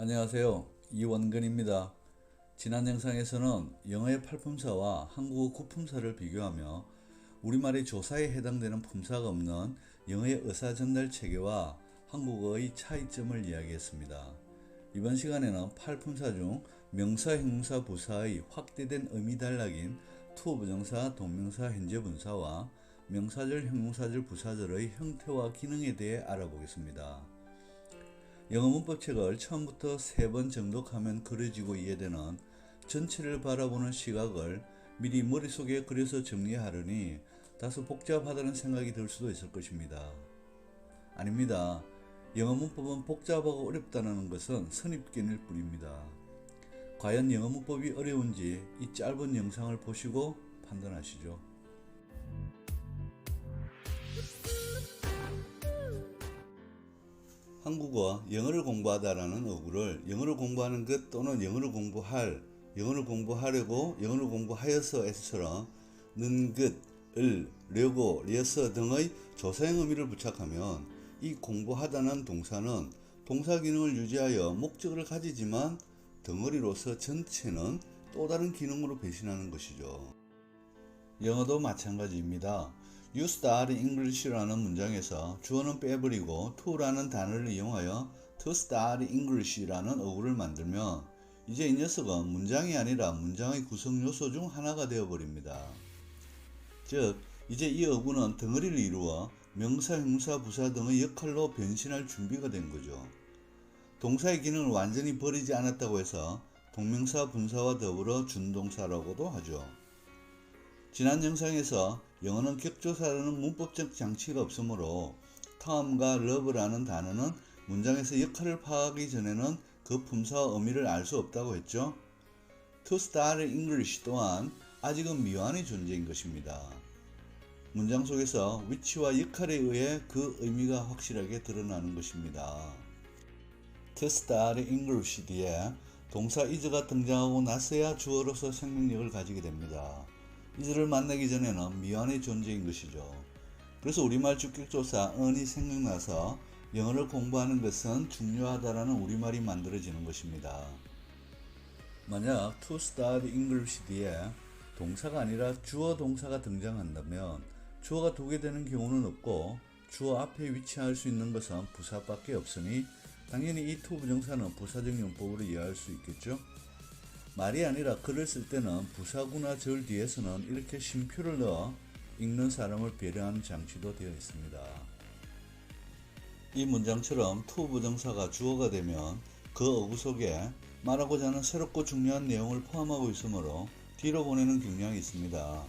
안녕하세요. 이원근입니다. 지난 영상에서는 영어의 팔품사와 한국어 구품사를 비교하며 우리말의 조사에 해당되는 품사가 없는 영어의 의사전달 체계와 한국어의 차이점을 이야기했습니다. 이번 시간에는 팔품사 중 명사, 형용사, 부사의 확대된 의미 단락인 투부정사, 동명사, 현재분사와 명사절, 형용사절, 부사절의 형태와 기능에 대해 알아보겠습니다. 영어 문법책을 처음부터 3번 정독하면 그려지고 이해되는 전체를 바라보는 시각을 미리 머릿속에 그려서 정리하려니 다소 복잡하다는 생각이 들 수도 있을 것입니다. 아닙니다. 영어 문법은 복잡하고 어렵다는 것은 선입견일 뿐입니다. 과연 영어 문법이 어려운지 이 짧은 영상을 보시고 판단하시죠. 한국어 영어를 공부하다라는 어구를 영어를 공부하는 것 또는 영어를 공부할, 영어를 공부하려고, 영어를 공부하여서 에서처럼 는 것, 을, 려고, 려서 등의 조사형 의미를 부착하면 이 공부하다는 동사는 동사 기능을 유지하여 목적을 가지지만 덩어리로서 전체는 또 다른 기능으로 배신하는 것이죠. 영어도 마찬가지입니다. You start English라는 문장에서 주어는 빼버리고 to라는 단어를 이용하여 to start English라는 어구를 만들면 이제 이 녀석은 문장이 아니라 문장의 구성 요소 중 하나가 되어버립니다. 즉, 이제 이 어구는 덩어리를 이루어 명사, 형용사, 부사 등의 역할로 변신할 준비가 된 거죠. 동사의 기능을 완전히 버리지 않았다고 해서 동명사, 분사와 더불어 준동사라고도 하죠. 지난 영상에서 영어는 격조사라는 문법적 장치가 없으므로 term과 love라는 단어는 문장에서 역할을 파악하기 전에는 그 품사와 의미를 알 수 없다고 했죠. To start English 또한 아직은 미완의 존재인 것입니다. 문장 속에서 위치와 역할에 의해 그 의미가 확실하게 드러나는 것입니다. To start English 뒤에 동사 is가 등장하고 나서야 주어로서 생명력을 가지게 됩니다. 이들을 만나기 전에는 미완의 존재인 것이죠. 그래서 우리말 주격조사 on이 생각나서 영어를 공부하는 것은 중요하다라는 우리말이 만들어지는 것입니다. 만약 to start English 뒤에 동사가 아니라 주어 동사가 등장한다면 주어가 두게 되는 경우는 없고 주어 앞에 위치할 수 있는 것은 부사밖에 없으니 당연히 이 to 부정사는 부사적 용법으로 이해할 수 있겠죠. 말이 아니라 글을 쓸 때는 부사구나 절 뒤에서는 이렇게 쉼표를 넣어 읽는 사람을 배려하는 장치도 되어 있습니다. 이 문장처럼 to 부정사가 주어가 되면 그 어구 속에 말하고자 하는 새롭고 중요한 내용을 포함하고 있으므로 뒤로 보내는 경향이 있습니다.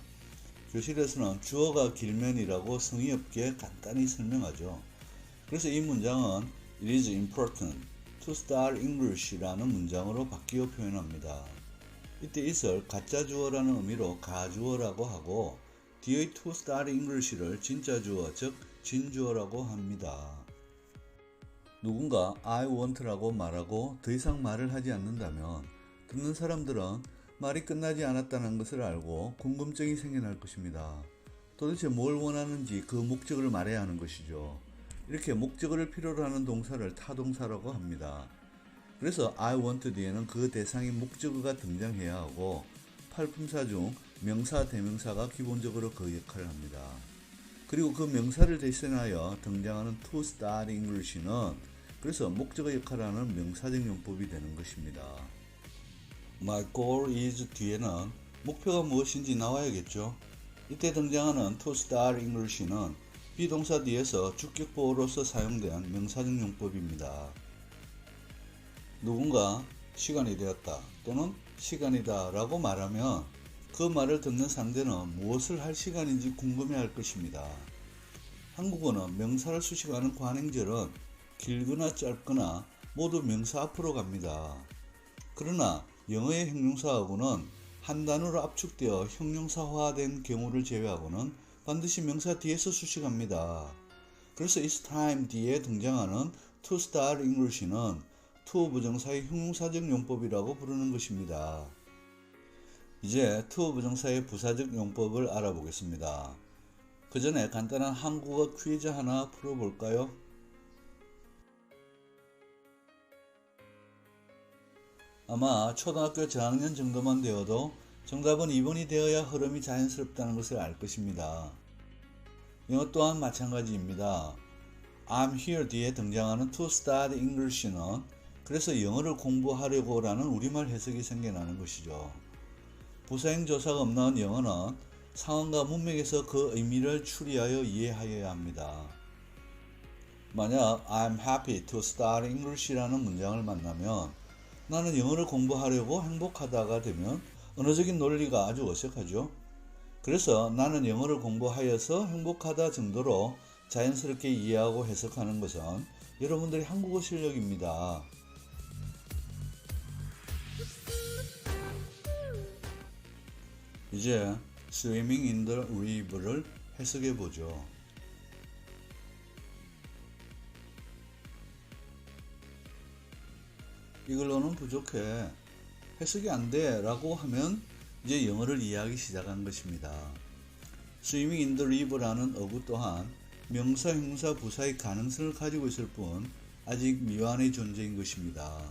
교실에서는 주어가 길면이라고 성의 없게 간단히 설명하죠. 그래서 이 문장은 It is important to start English라는 문장으로 바뀌어 표현합니다. 이때 it을 가짜 주어라는 의미로 가주어라고 하고 뒤의 to start English를 진짜 주어, 즉 진주어라고 합니다. 누군가 I want라고 말하고 더 이상 말을 하지 않는다면 듣는 사람들은 말이 끝나지 않았다는 것을 알고 궁금증이 생겨날 것입니다. 도대체 뭘 원하는지 그 목적을 말해야 하는 것이죠. 이렇게 목적을 필요로 하는 동사를 타동사라고 합니다. 그래서 I want 뒤에는 그 대상인 목적어가 등장해야 하고 팔품사 중 명사, 대명사가 기본적으로 그 역할을 합니다. 그리고 그 명사를 대신하여 등장하는 to start English는 그래서 목적어 역할을 하는 명사적 용법이 되는 것입니다. My goal is 뒤에는 목표가 무엇인지 나와야겠죠. 이때 등장하는 to start English는 비동사 뒤에서 주격보호로서 사용된 명사적 용법입니다. 누군가 시간이 되었다 또는 시간이다 라고 말하면 그 말을 듣는 상대는 무엇을 할 시간인지 궁금해할 것입니다. 한국어는 명사를 수식하는 관행절은 길거나 짧거나 모두 명사 앞으로 갑니다. 그러나 영어의 형용사하고는 한 단어로 압축되어 형용사화된 경우를 제외하고는 반드시 명사 뒤에서 수식합니다. 그래서 it's time 뒤에 등장하는 to start English는 to 부정사의 형용사적 용법이라고 부르는 것입니다. 이제 to 부정사의 부사적 용법을 알아보겠습니다. 그 전에 간단한 한국어 퀴즈 하나 풀어볼까요? 아마 초등학교 저학년 정도만 되어도 정답은 2번이 되어야 흐름이 자연스럽다는 것을 알 것입니다. 영어 또한 마찬가지입니다. I'm here 뒤에 등장하는 to study English는 그래서 영어를 공부하려고 라는 우리말 해석이 생겨나는 것이죠. 부사행 조사가 없는 영어는 상황과 문맥에서 그 의미를 추리하여 이해하여야 합니다. 만약 I'm happy to study English라는 문장을 만나면 나는 영어를 공부하려고 행복하다가 되면 언어적인 논리가 아주 어색하죠. 그래서 나는 영어를 공부하여서 행복하다 정도로 자연스럽게 이해하고 해석하는 것은 여러분들의 한국어 실력입니다. 이제 Swimming in the River를 해석해 보죠. 이걸로는 부족해. 해석이 안 돼 라고 하면 이제 영어를 이해하기 시작한 것입니다. Swimming in the river라는 어구 또한 명사, 형사, 부사의 가능성을 가지고 있을 뿐 아직 미완의 존재인 것입니다.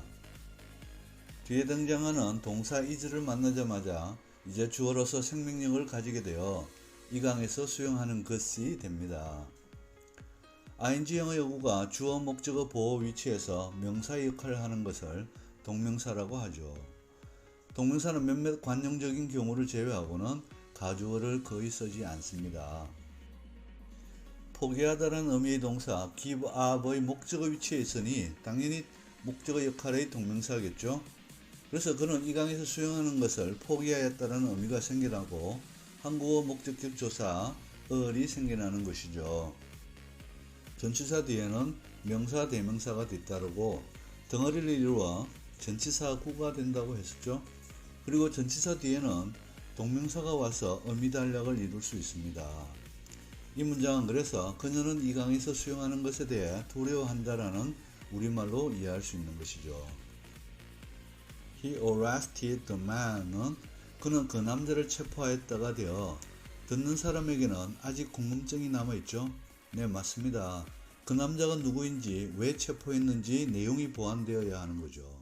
뒤에 등장하는 동사 is를 만나자마자 이제 주어로서 생명력을 가지게 되어 이 강에서 수용하는 것이 됩니다. ing형의 어구가 주어, 목적어, 보어 위치에서 명사의 역할을 하는 것을 동명사라고 하죠. 동명사는 몇몇 관용적인 경우를 제외하고는 가주어를 거의 쓰지 않습니다. 포기하다라는 의미의 동사 give up의 목적어 위치에 있으니 당연히 목적어 역할의 동명사겠죠. 그래서 그는 이 강에서 수용하는 것을 포기하였다는 의미가 생겨나고 한국어 목적격 조사 을이 생겨나는 것이죠. 전치사 뒤에는 명사, 대명사가 뒤따르고 덩어리를 이루어 전치사구가 된다고 했었죠. 그리고 전치사 뒤에는 동명사가 와서 의미 단락을 이룰 수 있습니다. 이 문장은 그래서 그녀는 이 강에서 수용하는 것에 대해 두려워한다라는 우리말로 이해할 수 있는 것이죠. He arrested the man은 그는 그 남자를 체포하였다가 되어 듣는 사람에게는 아직 궁금증이 남아있죠. 네, 맞습니다. 그 남자가 누구인지 왜 체포했는지 내용이 보완되어야 하는 거죠.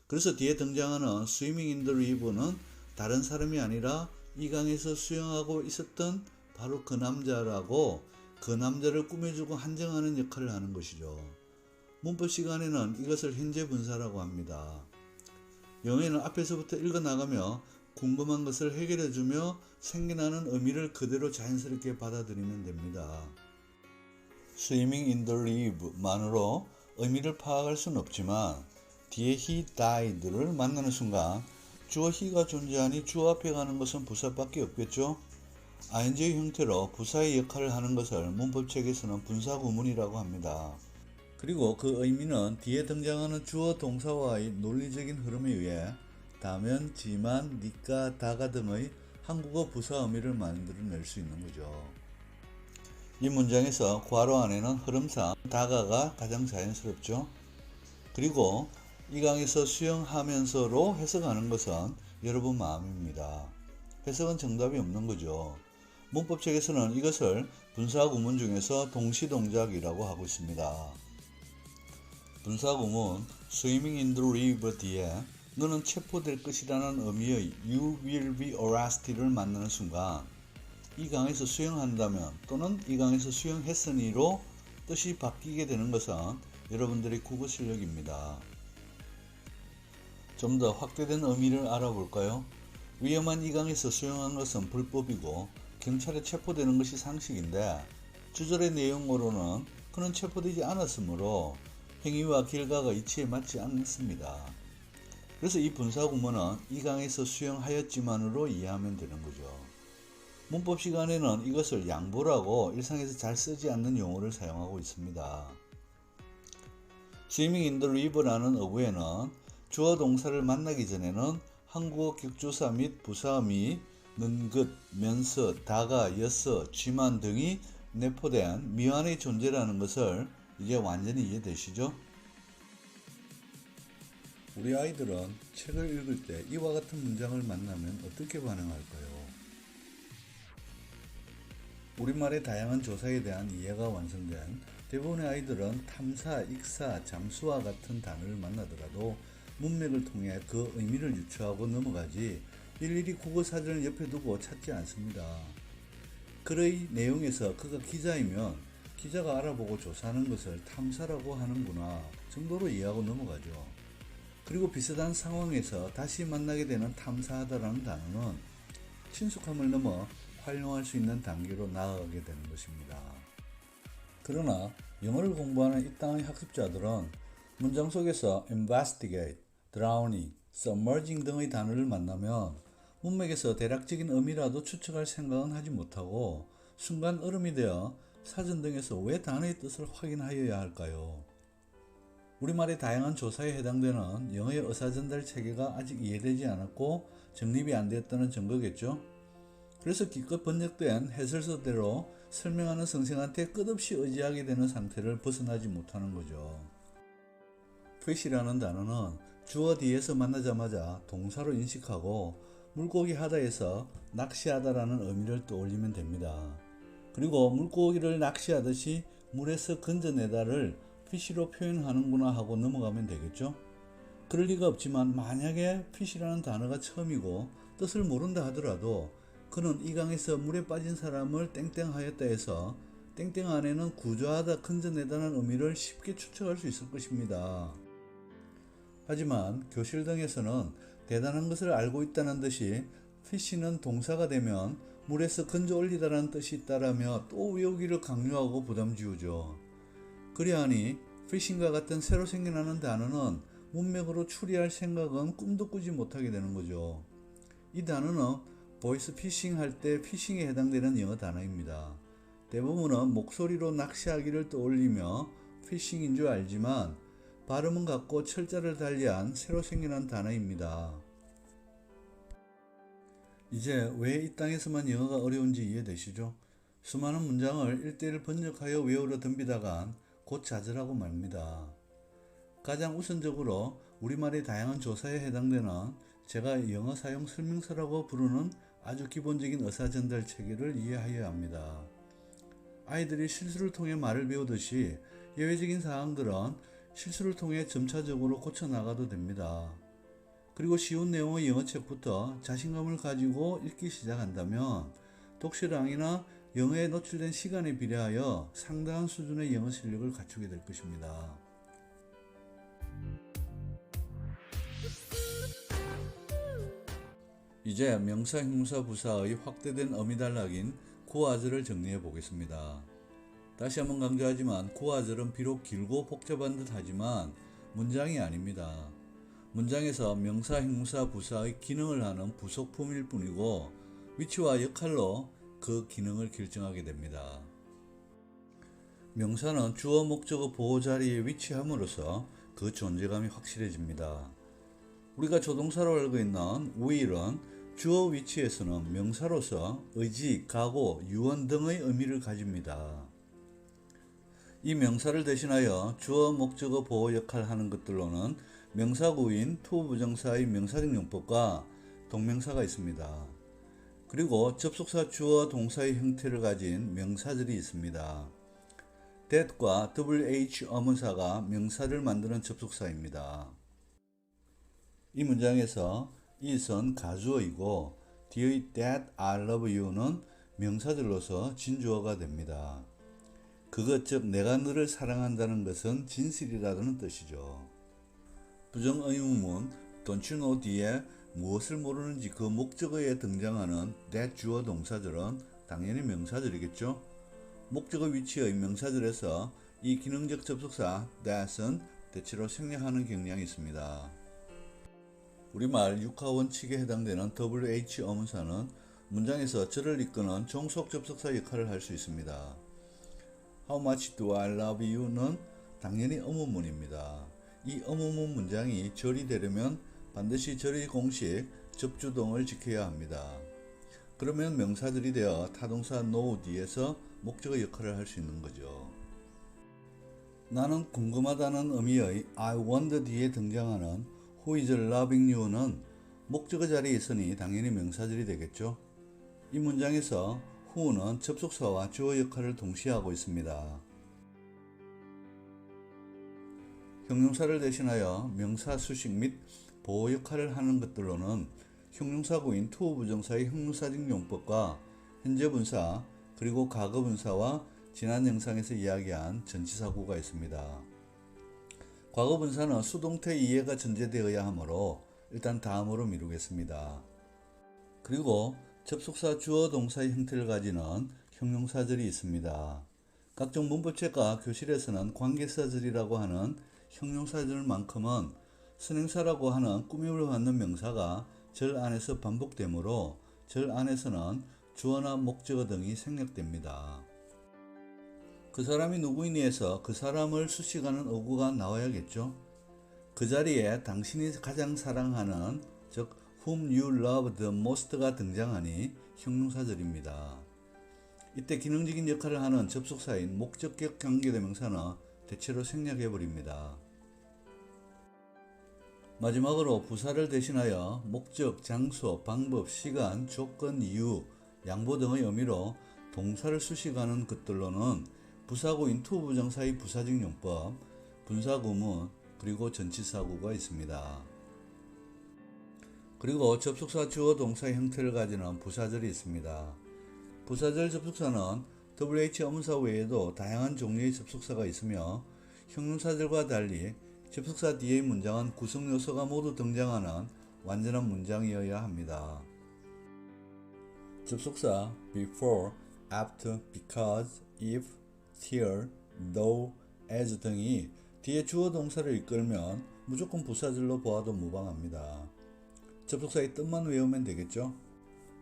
그래서 뒤에 등장하는 Swimming in the River는 다른 사람이 아니라 이 강에서 수영하고 있었던 바로 그 남자라고 그 남자를 꾸며주고 한정하는 역할을 하는 것이죠. 문법 시간에는 이것을 현재 분사라고 합니다. 영어에는 앞에서부터 읽어나가며 궁금한 것을 해결해주며 생겨나는 의미를 그대로 자연스럽게 받아들이면 됩니다. Swimming in the river만으로 의미를 파악할 수는 없지만 뒤에 he died를 만나는 순간 주어 he가 존재하니 주어 앞에 가는 것은 부사밖에 없겠죠. ing의 형태로 부사의 역할을 하는 것을 문법책에서는 분사구문이라고 합니다. 그리고 그 의미는 뒤에 등장하는 주어 동사와의 논리적인 흐름에 의해 다면, 지만, 니까, 다가 등의 한국어 부사 의미를 만들어낼 수 있는 거죠. 이 문장에서 괄호 안에는 흐름상 다가가 가장 자연스럽죠. 그리고 이 강에서 수영하면서로 해석하는 것은 여러분 마음입니다. 해석은 정답이 없는 거죠. 문법책에서는 이것을 분사구문 중에서 동시동작이라고 하고 있습니다. 분사구문 swimming in the river 뒤에 너는 체포될 것이라는 의미의 you will be arrested를 만나는 순간 이 강에서 수영한다면 또는 이 강에서 수영했으니로 뜻이 바뀌게 되는 것은 여러분들의 국어 실력입니다. 좀 더 확대된 의미를 알아볼까요? 위험한 이 강에서 수영한 것은 불법이고 경찰에 체포되는 것이 상식인데 주절의 내용으로는 그는 체포되지 않았으므로 행위와 결과가 이치에 맞지 않습니다. 그래서 이 분사구문은 이 강에서 수영하였지만으로 이해하면 되는 거죠. 문법 시간에는 이것을 양보라고 일상에서 잘 쓰지 않는 용어를 사용하고 있습니다. Swimming in the river라는 어구에는 주어 동사를 만나기 전에는 한국어 격조사 및 부사음이 는 것, 면서, 다가, 였어, 쥐만 등이 내포된 미완의 존재라는 것을 이제 완전히 이해되시죠? 우리 아이들은 책을 읽을 때 이와 같은 문장을 만나면 어떻게 반응할까요? 우리말의 다양한 조사에 대한 이해가 완성된 대부분의 아이들은 탐사, 익사, 잠수와 같은 단어를 만나더라도 문맥을 통해 그 의미를 유추하고 넘어가지 일일이 국어사전을 옆에 두고 찾지 않습니다. 글의 내용에서 그가 기자이면 기자가 알아보고 조사하는 것을 탐사라고 하는구나 정도로 이해하고 넘어가죠. 그리고 비슷한 상황에서 다시 만나게 되는 탐사하다라는 단어는 친숙함을 넘어 활용할 수 있는 단계로 나아가게 되는 것입니다. 그러나 영어를 공부하는 이 땅의 학습자들은 문장 속에서 investigate, drowning, submerging 등의 단어를 만나면 문맥에서 대략적인 의미라도 추측할 생각은 하지 못하고 순간 얼음이 되어 사전 등에서 왜 단어의 뜻을 확인하여야 할까요? 우리말의 다양한 조사에 해당되는 영어의 의사전달 체계가 아직 이해되지 않았고 정립이 안 되었다는 증거겠죠? 그래서 기껏 번역된 해설서대로 설명하는 선생한테 끝없이 의지하게 되는 상태를 벗어나지 못하는 거죠. fish라는 단어는 주어 뒤에서 만나자마자 동사로 인식하고 물고기 하다에서 낚시하다라는 의미를 떠올리면 됩니다. 그리고 물고기를 낚시하듯이 물에서 건져내다를 fish로 표현하는구나 하고 넘어가면 되겠죠? 그럴 리가 없지만 만약에 fish라는 단어가 처음이고 뜻을 모른다 하더라도 그는 이 강에서 물에 빠진 사람을 땡땡 하였다 해서 땡땡 안에는 구조하다, 건져내다는 의미를 쉽게 추측할 수 있을 것입니다. 하지만 교실 등에서는 대단한 것을 알고 있다는 듯이 fish는 동사가 되면 물에서 건져 올리다라는 뜻이 있다라며 또 외우기를 강요하고 부담 지우죠. 그리하니 fishing과 같은 새로 생겨나는 단어는 문맥으로 추리할 생각은 꿈도 꾸지 못하게 되는 거죠. 이 단어는 보이스 피싱 할 때 피싱에 해당되는 영어 단어입니다. 대부분은 목소리로 낚시하기를 떠올리며 피싱인 줄 알지만 발음은 같고 철자를 달리한 새로 생겨난 단어입니다. 이제 왜 이 땅에서만 영어가 어려운지 이해되시죠? 수많은 문장을 1대1 번역하여 외우려 덤비다간 곧 좌절하고 말입니다. 가장 우선적으로 우리말의 다양한 조사에 해당되는 제가 영어 사용 설명서라고 부르는 아주 기본적인 의사전달 체계를 이해하여야 합니다. 아이들이 실수를 통해 말을 배우듯이 예외적인 사항들은 실수를 통해 점차적으로 고쳐나가도 됩니다. 그리고 쉬운 내용의 영어책부터 자신감을 가지고 읽기 시작한다면 독실랑이나 영어에 노출된 시간에 비례하여 상당한 수준의 영어 실력을 갖추게 될 것입니다. 이제 명사, 형용사, 부사의 확대된 어미단락인 고아절을 정리해 보겠습니다. 다시 한번 강조하지만 고아절은 비록 길고 복잡한 듯 하지만 문장이 아닙니다. 문장에서 명사, 형용사, 부사의 기능을 하는 부속품일 뿐이고 위치와 역할로 그 기능을 결정하게 됩니다. 명사는 주어, 목적어, 보호 자리에 위치함으로써 그 존재감이 확실해집니다. 우리가 조동사로 알고 있는 will은 주어 위치에서는 명사로서 의지, 각오, 유언 등의 의미를 가집니다. 이 명사를 대신하여 주어, 목적어, 보호 역할을 하는 것들로는 명사구인 투부정사의 명사적 용법과 동명사가 있습니다. 그리고 접속사 주어 동사의 형태를 가진 명사절이 있습니다. that과 wh 어문사가 명사를 만드는 접속사입니다. 이 문장에서 it은 가주어이고 뒤의 that, I love you는 명사절로서 진주어가 됩니다. 그것 즉 내가 너를 사랑한다는 것은 진실이라는 뜻이죠. 부정의문문 don't you know 뒤에 무엇을 모르는지 그 목적어에 등장하는 that 주어 동사절은 당연히 명사절이겠죠. 목적어 위치의 명사절에서 이 기능적 접속사 that은 대체로 생략하는 경향이 있습니다. 우리말 육하원칙에 해당되는 WH 어문사는 문장에서 절을 이끄는 종속 접속사 역할을 할 수 있습니다. How much do I love you는 당연히 의문문입니다. 이 의문문 문장이 절이 되려면 반드시 절의 공식, 접주동을 지켜야 합니다. 그러면 명사절이 되어 타동사 know 뒤에서 목적어 역할을 할 수 있는 거죠. 나는 궁금하다는 의미의 I wonder 뒤에 등장하는 Who is loving you는 목적어 자리에 있으니 당연히 명사절이 되겠죠. 이 문장에서 who는 접속사와 주어 역할을 동시에 하고 있습니다. 형용사를 대신하여 명사, 수식 및 보호 역할을 하는 것들로는 형용사구인 투 부정사의 형용사직 용법과 현재 분사 그리고 과거 분사와 지난 영상에서 이야기한 전치사구가 있습니다. 과거 분사는 수동태 이해가 전제되어야 하므로 일단 다음으로 미루겠습니다. 그리고 접속사 주어 동사의 형태를 가지는 형용사절이 있습니다. 각종 문법책과 교실에서는 관계사절이라고 하는 형용사절만큼은 선행사라고 하는 꾸밈을 받는 명사가 절 안에서 반복되므로 절 안에서는 주어나 목적어 등이 생략됩니다. 그 사람이 누구이니에서 그 사람을 수식하는 어구가 나와야겠죠. 그 자리에 당신이 가장 사랑하는, 즉 whom you love the most가 등장하니 형용사절입니다. 이때 기능적인 역할을 하는 접속사인 목적격 관계대명사는 대체로 생략해버립니다. 마지막으로 부사를 대신하여 목적, 장소, 방법, 시간, 조건, 이유, 양보 등의 의미로 동사를 수식하는 것들로는 부사구인 투 부정사의 부사직 용법, 분사구문, 그리고 전치사구가 있습니다. 그리고 접속사 주어 동사의 형태를 가지는 부사절이 있습니다. 부사절 접속사는 WH 어문사 외에도 다양한 종류의 접속사가 있으며 형용사절과 달리 접속사 뒤의 문장은 구성 요소가 모두 등장하는 완전한 문장이어야 합니다. 접속사 before, after, because, if, till, though, as 등이 뒤에 주어 동사를 이끌면 무조건 부사절로 보아도 무방합니다. 접속사의 뜻만 외우면 되겠죠?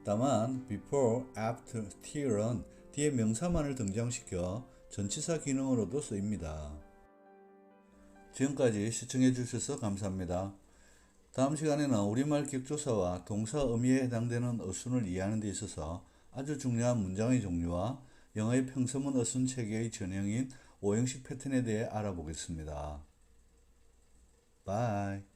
다만 before, after, till은 뒤에 명사만을 등장시켜 전치사 기능으로도 쓰입니다. 지금까지 시청해 주셔서 감사합니다. 다음 시간에는 우리말 격조사와 동사 의미에 해당되는 어순을 이해하는 데 있어서 아주 중요한 문장의 종류와 영어의 평서문 어순 체계의 전형인 5형식 패턴에 대해 알아보겠습니다. 바이.